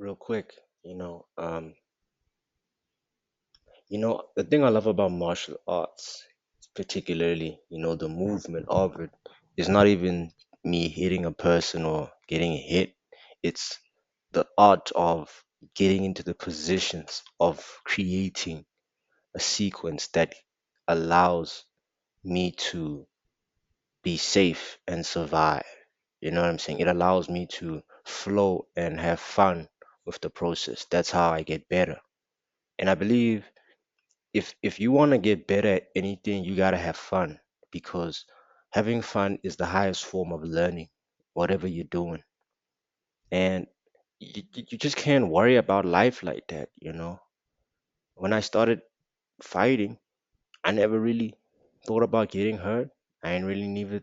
Real quick, the thing I love about martial arts, particularly, the movement of it, is not even me hitting a person or getting hit. It's the art of getting into the positions of creating a sequence that allows me to be safe and survive. You know what I'm saying? It allows me to flow and have fun with the process. That's how I get better. And I believe if you want to get better at anything, you got to have fun because having fun is the highest form of learning, whatever you're doing. And you just can't worry about life like that. When I started fighting, I never really thought about getting hurt. I ain't really never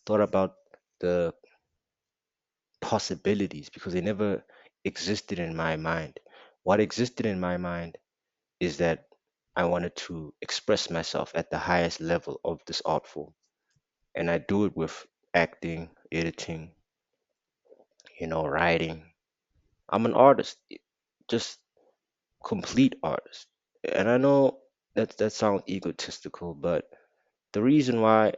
thought about the possibilities because they never existed in my mind. What existed in my mind is that I wanted to express myself at the highest level of this art form. And I do it with acting, editing, writing. I'm an artist, just complete artist. And I know that sounds egotistical, but the reason why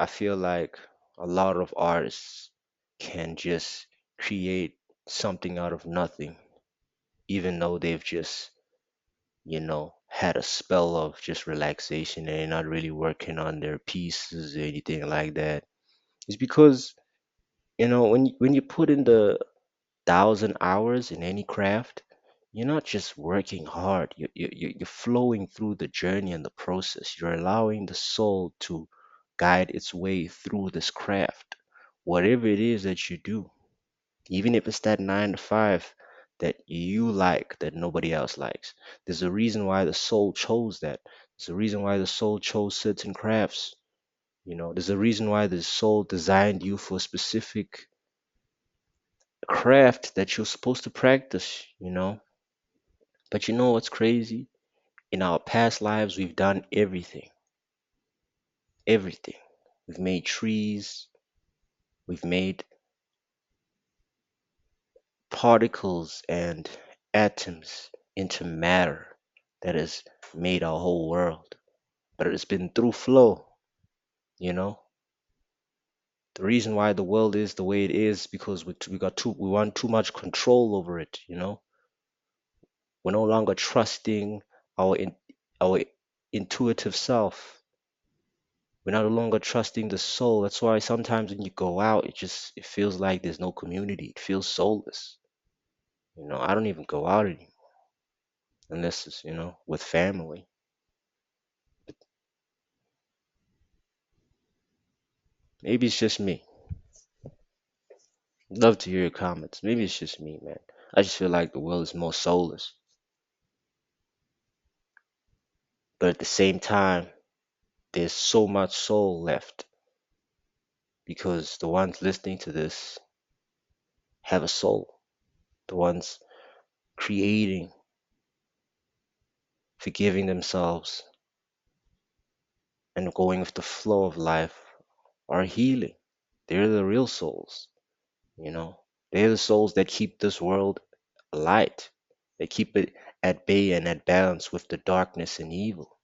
I feel like a lot of artists can just create something out of nothing, even though they've just, had a spell of just relaxation and they're not really working on their pieces or anything like that. It's because, when you put in the 1,000 hours in any craft, you're not just working hard. You're flowing through the journey and the process. You're allowing the soul to guide its way through this craft, whatever it is that you do, even if it's that 9 to 5 that you like that nobody else likes. There's a reason why the soul chose that. There's a reason why the soul chose certain crafts. There's a reason why the soul designed you for a specific craft that you're supposed to practice. But you know what's crazy? In our past lives, we've done everything, everything. We've made trees, we've made particles and atoms into matter that has made our whole world. But it's been through flow, you know. The reason why the world is the way it is because we want too much control over it. We're no longer trusting our intuitive self. We're no longer trusting the soul. That's why sometimes when you go out, it feels like there's no community. It feels soulless. I don't even go out anymore unless it's with family. Maybe it's just me. Love to hear your comments. Maybe it's just me, man. I just feel like the world is more soulless, but at the same time, there's so much soul left because the ones listening to this have a soul. The ones creating, forgiving themselves, and going with the flow of life are healing. They're the real souls, you know. They're the souls that keep this world light. They keep it at bay and at balance with the darkness and evil.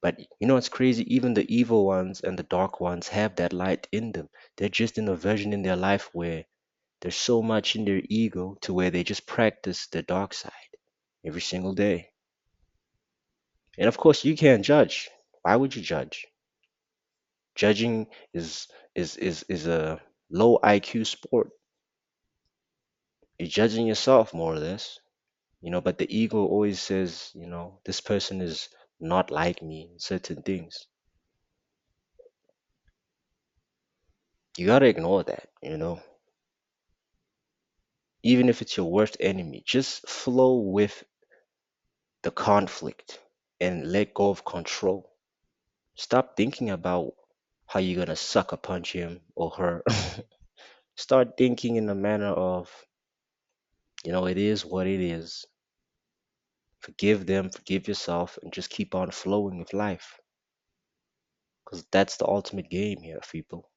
But it's crazy? Even the evil ones and the dark ones have that light in them. They're just in a version in their life where there's so much in their ego to where they just practice the dark side every single day. And of course, you can't judge. Why would you judge? Judging is a low IQ sport. You're judging yourself more or less, but the ego always says, this person is not like me in certain things. You gotta ignore that. Even if it's your worst enemy, just flow with the conflict and let go of control. Stop thinking about how you're gonna sucker punch him or her. Start thinking in the manner of, it is what it is. Forgive them, forgive yourself, and just keep on flowing with life. Because that's the ultimate game here, people.